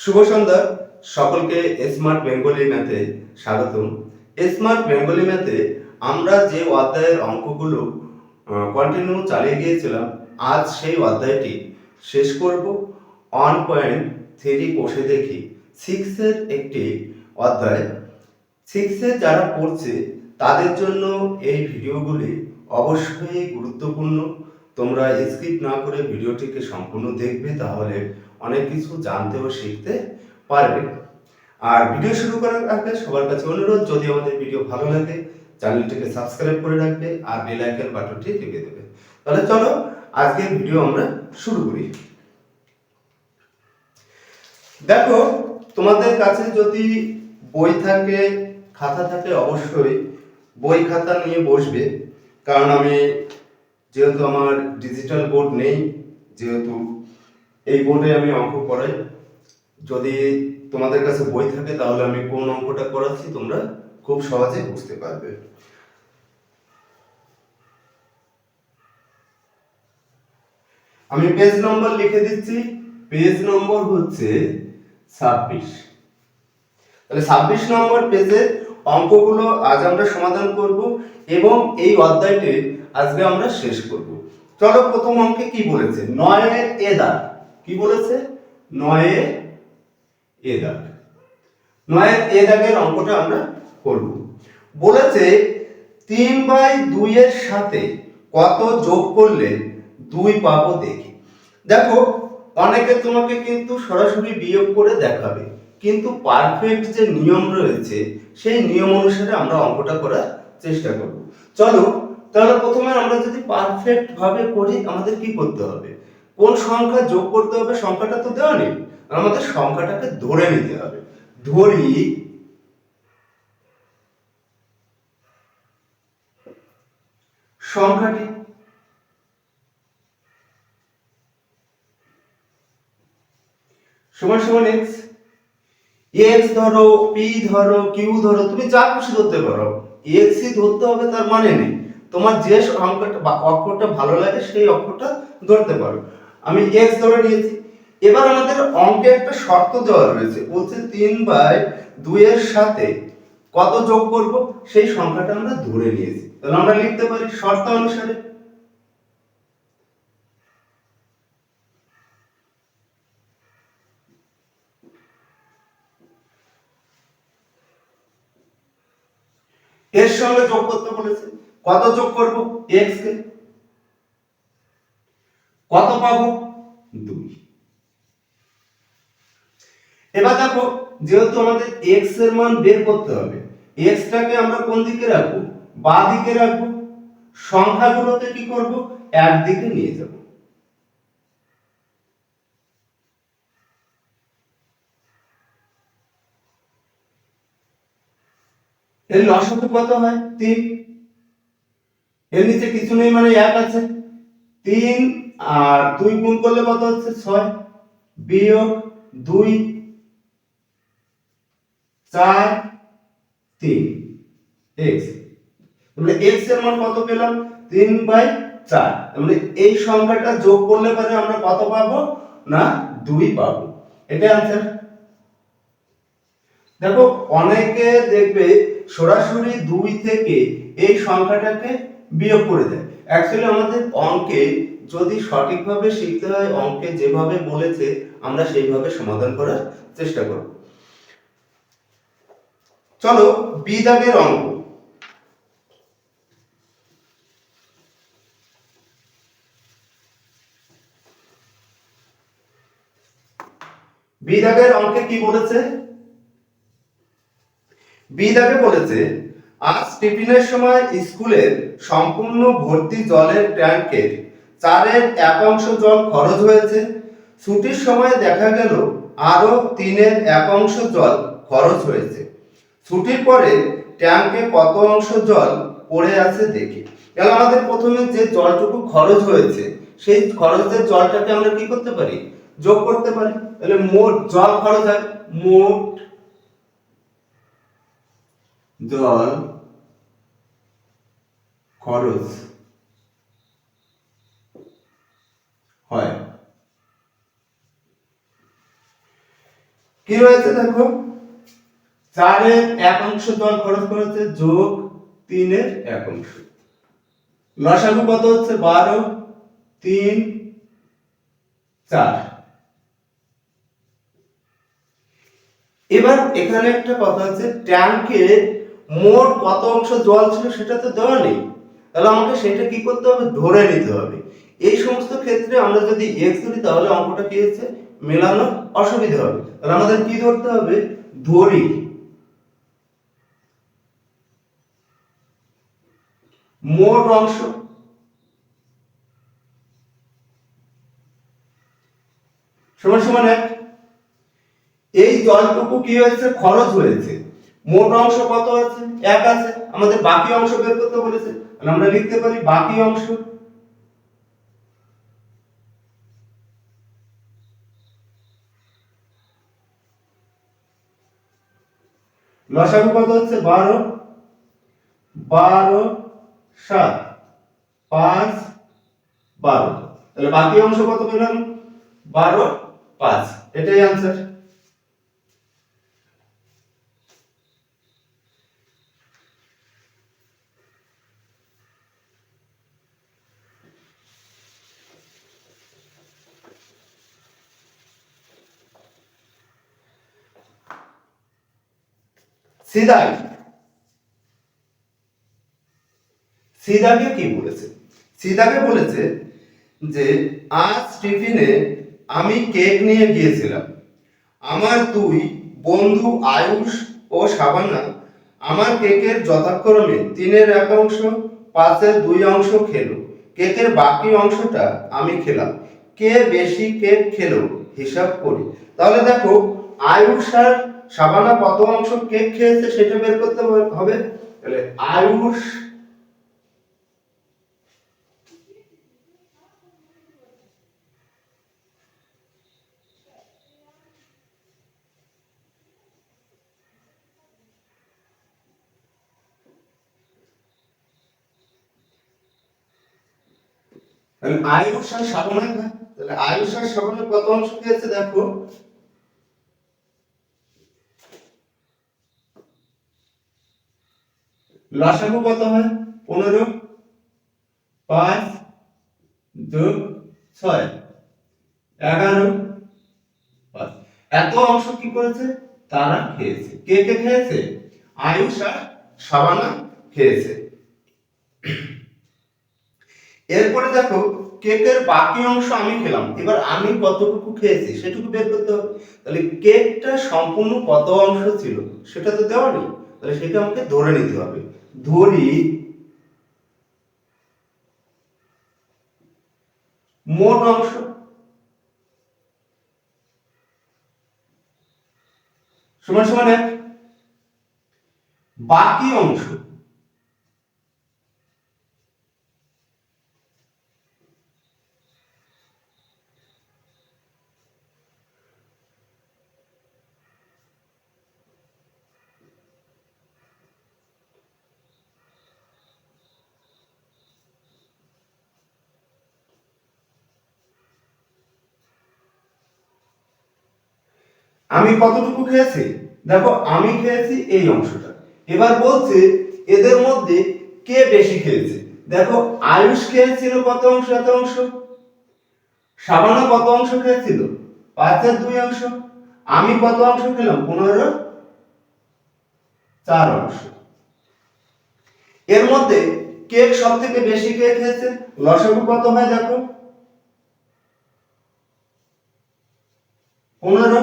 শুভ সন্ধ্যা সকলকে smart Bengali ম্যাথে স্বাগতম। স্মার্ট বেঙ্গলি ম্যাথে আমরা যে অধ্যায়ের অঙ্কগুলো কন্টিনিউ চালিয়ে গিয়েছিলাম, আজ সেই অধ্যায়টি শেষ করব। 1.3 কষে দেখি 6-এর একটি অধ্যায়। 6-এ যারা পড়ছে তাদের জন্য এই ভিডিওগুলি অবশ্যই গুরুত্বপূর্ণ। তোমরা স্কিপ না করে ভিডিওটিকে সম্পূর্ণ দেখবে, তাহলে অনেক কিছু জানতে ও শিখতে পারবে। আর ভিডিও শুরু করার আগে সবার কাছে অনুরোধ, যদি আমাদের ভিডিও ভালো লাগে চ্যানেলটিকে সাবস্ক্রাইব করে রাখবে আর বেল আইকন বাটনটি টিপে দেবে। তাহলে চলো আজকের ভিডিও আমরা শুরু করি। দেখো, তোমাদের কাছে যদি বই থাকে, খাতা থাকে, অবশ্যই বই খাতা নিয়ে বসবে, কারণ আমি যেহেতু আমার ডিজিটাল বোর্ড নেই, যেহেতু এই বোর্ডে আমি অঙ্ক করাই। যদি তোমাদের কাছে বই থাকে তাহলে আমি কোন অঙ্কটা করাচ্ছি তোমরা খুব সহজে বুঝতে পারবে। আমি পেজ নম্বর লিখে দিচ্ছি। পেজ নম্বর হচ্ছে 26। তাহলে 26 নম্বর পেজে অঙ্কগুলো আজ আমরা সমাধান করব এবং এই অধ্যায়টি আজকে আমরা শেষ করব। চলো, প্রথম অঙ্কে কি বলেছে? 9-এর এ দাগ। কি বলেছে? 9-এর এ দাগ। 9-এর এ দাগের অঙ্কটা আমরা করব। বলেছে 3/2 এর সাথে কত যোগ করলে 2 পাবো দেখি। দেখো, অনেকে তোমাকে কিন্তু সরাসরি বিয়োগ করে দেখাবে, কিন্তু পারফেক্ট যে নিয়ম রয়েছে সেই নিয়ম অনুসারে আমরা অঙ্কটা করার চেষ্টা করব। চলো, তাহলে প্রথমে আমরা যদি পারফেক্ট ভাবে করি, আমাদের কি করতে হবে? কোন সংখ্যা যোগ করতে হবে? সংখ্যাটা তো দেওয়া নেই, আমাদের সংখ্যাটাকে ধরে নিতে হবে। ধরি সংখ্যাটি সমান সমান এক্স। এক্স ধরো, পি ধরো, কিউ ধরো, তুমি যা খুশি ধরতে পারো, এক্সই ধরতে হবে তার মানে নেই। তোমার যে অঙ্কটা বা অক্ষরটা ভালো লাগে সেই অক্ষরটা ধরতে পারো। আমি এক্স ধরে নিয়েছি। এবার আমাদের অঙ্কে একটা শর্ত দেওয়া রয়েছে, বলছে 3/2 এর সাথে কত যোগ করব সেই সংখ্যাটা আমরা ধরে নিয়েছি। তাহলে আমরা লিখতে পারি শর্ত অনুসারে এর সঙ্গে যোগ করতে বলেছে। কত যোগ করব? এক্স কে। কত পাবো? 2। এবার দেখো, যেহেতু আমাদের এক্স এর মান বের করতে হবে, এক্স টাকে আমরা কোন দিকে রাখবো? বাঁ দিকে রাখবো। সংখ্যাগুলোতে কি করব? একদিকে নিয়ে যাব। এর লসাগু কত হয়? 3। এর নিচে কিছু নেই মানে 1 আছে। 3 আর 2 গুণ করলে কত হচ্ছে? 6 বিয়োগ 2 4 3 এক্স। তাহলে এক্স এর মান কত পেলাম? 3/4। তাহলে এই সংখ্যাটা যোগ করলে পরে আমরা কত পাবো? না, 2 পাবো। এটাই आंसर। দেখো, অনেকে দেখবে সরাসরি 2 থেকে এই সংখ্যাটাকে বিয়োগ করে দেয়। অ্যাকচুয়ালি আমাদের অঙ্কে যদি সঠিকভাবে শিখতে হয়, অঙ্কে যেভাবে বলেছে আমরা সেইভাবে সমাধান করার চেষ্টা করব। চলো, বি দাগের অঙ্ক। বি দাগের অঙ্কে কি বলেছে? বি দাগে বলেছে আজ টিফিনের সময় স্কুলের সম্পূর্ণ ভর্তি জলের ট্যাঙ্কের 4-এর 1 অংশ জল খরচ হয়েছে। ছুটির সময় দেখা গেল আরো 3-এর 1 অংশ জল খরচ হয়েছে। ছুটির পরে ট্যাঙ্কে কত অংশ জল পড়ে আছে দেখি। তাহলে আমাদের প্রথমে যে জলটুকু খরচ হয়েছে সেই খরচের জলটাকে আমরা কি করতে পারি? যোগ করতে পারি। তাহলে মোট জল খরচ হয়, মোট জল খরচ হয়। কি রয়েছে দেখো, 4-এর 1 অংশ জল খরচ করেছে যোগ 3-এর 1 অংশ। লসাগু কত হচ্ছে 12, 3, 4। এবার এখানে একটা কথা আছে, ট্যাঙ্কে মোট কত অংশ জল ছিল সেটা তো দেওয়া নেই, তাহলে আমাকে সেটা কি করতে হবে, ধরে নিতে হবে। এই সমস্ত ক্ষেত্রে আমরা যদি x ধরি তাহলে অঙ্কটা কি হচ্ছে, মেলানো অসুবিধা হবে। তাহলে আমাদের কি ধরতে হবে, ধরি মোট অংশ সমান সমান 1। এই জলটুকু কি হয়েছে, খরচ হয়েছে। মোট অংশ কত আছে, 1 আছে। আমাদের বাকি অংশ বের করতে বলেছে, তাহলে আমরা লিখতে পারি বাকি অংশ। লসাগু কত হচ্ছে 12, 12, 7, 5, 12। তাহলে বাকি অংশ কত পেলাম, 12, 5। এটাই आंसर। সিদাই, সিদাকে কি বলেছে, সিদাকে বলেছে যে আজ টিফিনে আমি কেক নিয়ে গিয়েছিলাম। আমার 2 বন্ধু আয়ুষ ও শাবানা আমার কেকের যথাক্রমে 3-এর 1 অংশ, 5-এর 2 অংশ খেলো। কেকের বাকি অংশটা আমি খেলাম। কে বেশি কেক খেলো হিসাব করি। তাহলে দেখো আয়ুষ আর শাবানা কত অংশ কেক খেয়েছে সেটা বের করতে হবে। তাহলে আয়ুষ আয়ুষ আর শাবানা, তাহলে আয়ুষ আর শাবানা কত অংশ খেয়েছে দেখো, লসাগু কত হয় 15, 5 যোগ 6, 11, 5। এত অংশ কি করেছে, তারা খেয়েছে। কে কে খেয়েছে, আয়ুষ আর শাবানা খেয়েছে। এরপরে দেখো কেকের বাকি অংশ আমি খেলাম। এবার আমি কতটুকু খেয়েছি সেটুকু বের করতে হবে। তাহলে কেকটা সম্পূর্ণ কত অংশ ছিল সেটা তো দেওয়া নেই, তাহলে সেটা আমাকে ধরে নিতে হবে। ধরি মোট অংশ সমান সমান 1। বাকি অংশ আমি কতটুকু খেয়েছি, দেখো আমি খেয়েছি এই অংশটা। এবার বলছে এদের মধ্যে কে বেশি খেয়েছে। দেখো আয়ুষ খেয়েছিল কত অংশ, এত অংশ। শাবানা কত অংশ খেয়েছিল, 5-এর 2 অংশ। আমি কত অংশ খেলাম, 15-এর 4 অংশ। এর মধ্যে কেক সব থেকে বেশি কে খেয়েছে, লসাগু কত হয় দেখো, 15।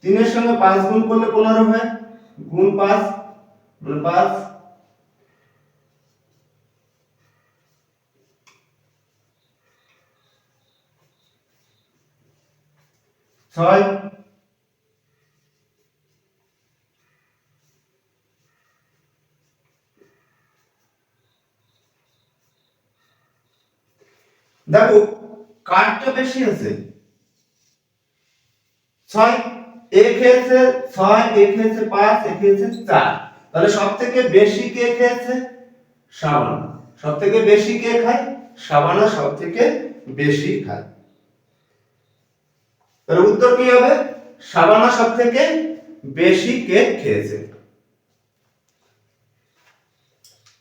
3-এর সঙ্গে 5 গুণ করলে 15 হয়, গুণ 5 মানে 5, 6। দেখো কারটা বেশি আছে, 6। এ খেয়েছে 6, এ খেয়েছে 5, এ খেয়েছে 4। তাহলে সব থেকে বেশি কে খেয়েছে, শাবানা। সব থেকে বেশি কে খায়, শাবানা সব থেকে বেশি খায়। তাহলে উত্তর কি হবে, শাবানা সব থেকে বেশি কেক খেয়েছে।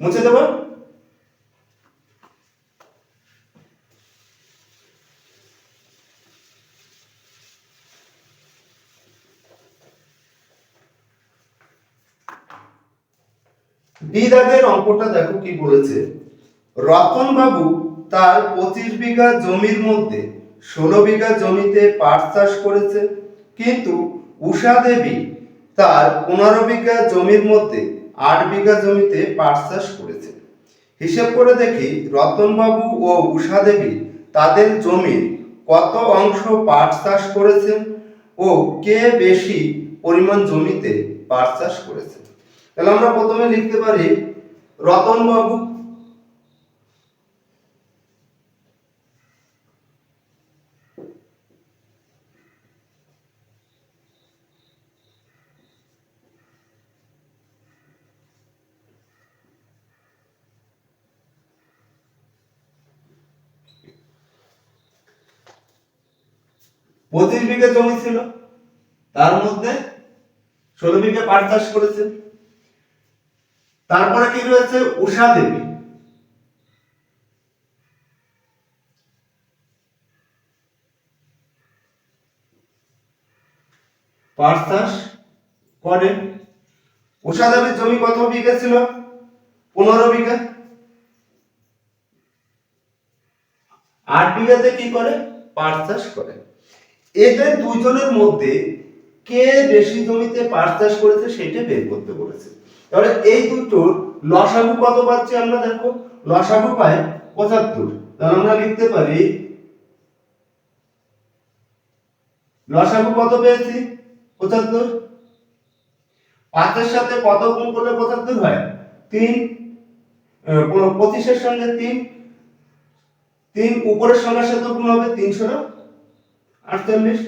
মুছে দেব। বি দাগের অঙ্কটা দেখো কি বলেছে, রতন বাবু তার 25 বিঘা জমির মধ্যে 16 বিঘা জমিতে পাট চাষ করেছে, কিন্তু উষা দেবী তার 15 বিঘা জমির মধ্যে 8 বিঘা জমিতে পাট চাষ করেছে। হিসেব করে দেখি রতন বাবু ও উষা দেবী তাদের জমির কত অংশ পাট চাষ করেছেন ও কে বেশি পরিমাণ জমিতে পাট চাষ করেছে। তাহলে আমরা প্রথমে লিখতে পারি রতন বাবু পঁচিশ বিঘা জমি ছিল, তার মধ্যে 16 বিঘা পাট চাষ করেছে। তারপরে কি রয়েছে উষা দেবী, পাট চাষ করে। উষা দেবীর জমি কত বিঘা ছিল? 15 বিঘা। 8 বিঘাতে কি করে? পাট চাষ করে। এদের দুইজনের মধ্যে কে বেশি জমিতে পাট চাষ করেছে সেটা বের করতে বলেছে। তাহলে এই দুটোর লসাগু কত পাচ্ছি আমরা, দেখো লসাগু পাই 75। তাহলে আমরা লিখতে পারি লসাগু কত পেয়েছি? 75। 5 এর সাথে কত গুণ করলে 75 হয়? 3। 25 এর সঙ্গে 3 উপরের সংখ্যার সাথে গুণ হবে, 3 × 48।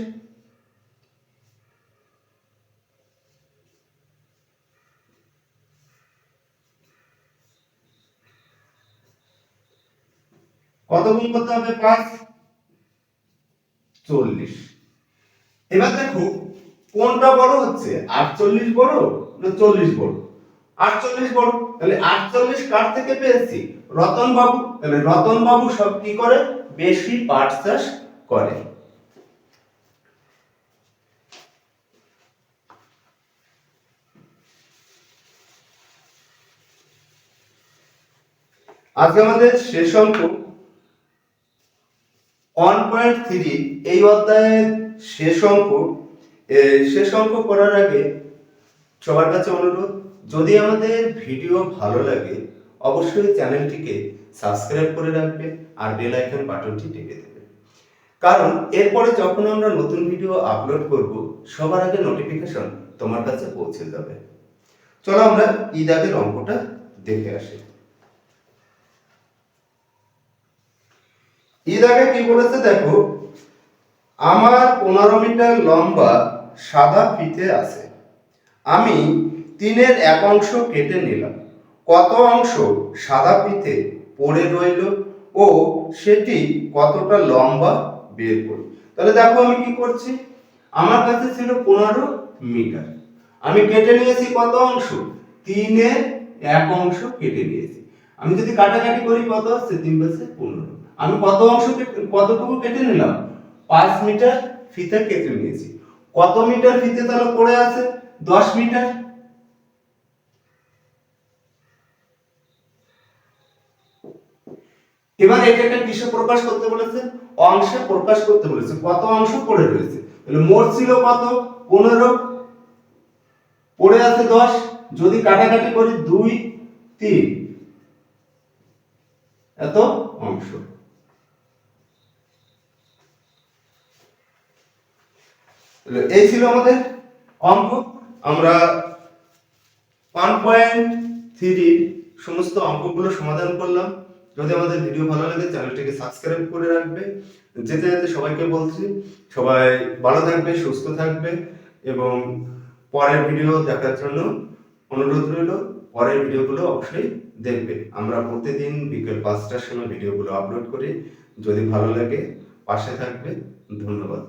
কত গুণ করতে হবে? 5, 40। এবার দেখো কোনটা বড় হচ্ছে, 48 বড় না 40 বড়? 48 বড়। তাহলে 48 কার থেকে পেয়েছি? রতন বাবু। তাহলে রতন বাবু সব কি করে? বেশি পাট চাষ করে। আজকে আমাদের শেষ অঙ্ক 1.3 এই অধ্যায়ের শেষ অঙ্ক। শেষ অঙ্ক করার আগে সবার কাছে অনুরোধ, যদি আমাদের ভিডিও ভালো লাগে অবশ্যই চ্যানেলটিকে সাবস্ক্রাইব করে রাখবে আর বেল আইকন বাটনটি টিপে দেবে, কারণ এরপরে যখন আমরা নতুন ভিডিও আপলোড করব সবার আগে নোটিফিকেশন তোমার কাছে পৌঁছে যাবে। চলো আমরা ই দাগের অঙ্কটা দেখে আসি। ই দাগে কি বলেছে দেখো, আমার 15 মিটার লম্বা সাদা ফিতে আছে, আমি 3-এর 1 অংশ কেটে নিলাম, কত অংশ সাদা ফিতে পড়ে রইল ও সেটি কতটা লম্বা বের করি। তাহলে দেখো আমি কি করছি, আমার কাছে ছিল 15 মিটার, আমি কেটে নিয়েছি কত অংশ? 3-এর 1 অংশ কেটে নিয়েছি। আমি যদি কাটাকাটি করি কত হচ্ছে? 3 × 15। আমি কতটুকু কেটে নিলাম? 5 মিটার ফিতে কেটে নিয়েছি। কত মিটার ফিতে তাহলে পড়ে আছে? 10 মিটার। এবার এটাকে কিসে প্রকাশ করতে বলেছে? অংশে প্রকাশ করতে বলেছে। কত অংশ পড়ে রয়েছে? তাহলে মোট ছিল কত? 15, পড়ে আছে 10। যদি কাটাকাটি করি 2, 3, এত অংশ। এই ছিল আমাদের অঙ্ক। আমরা 1.3 সমস্ত অঙ্কগুলো সমাধান করলাম। যদি আমাদের ভিডিও ভালো লাগে চ্যানেলটিকে সাবস্ক্রাইব করে রাখবে। যেতে যেতে সবাইকে বলছি, সবাই ভালো থাকবে, সুস্থ থাকবে এবং পরের ভিডিও দেখার জন্য অনুরোধ রইল। পরের ভিডিওগুলো অবশ্যই দেখবে। আমরা প্রতিদিন বিকেল 5টার সময় ভিডিওগুলো আপলোড করি। যদি ভালো লাগে পাশে থাকবে। ধন্যবাদ।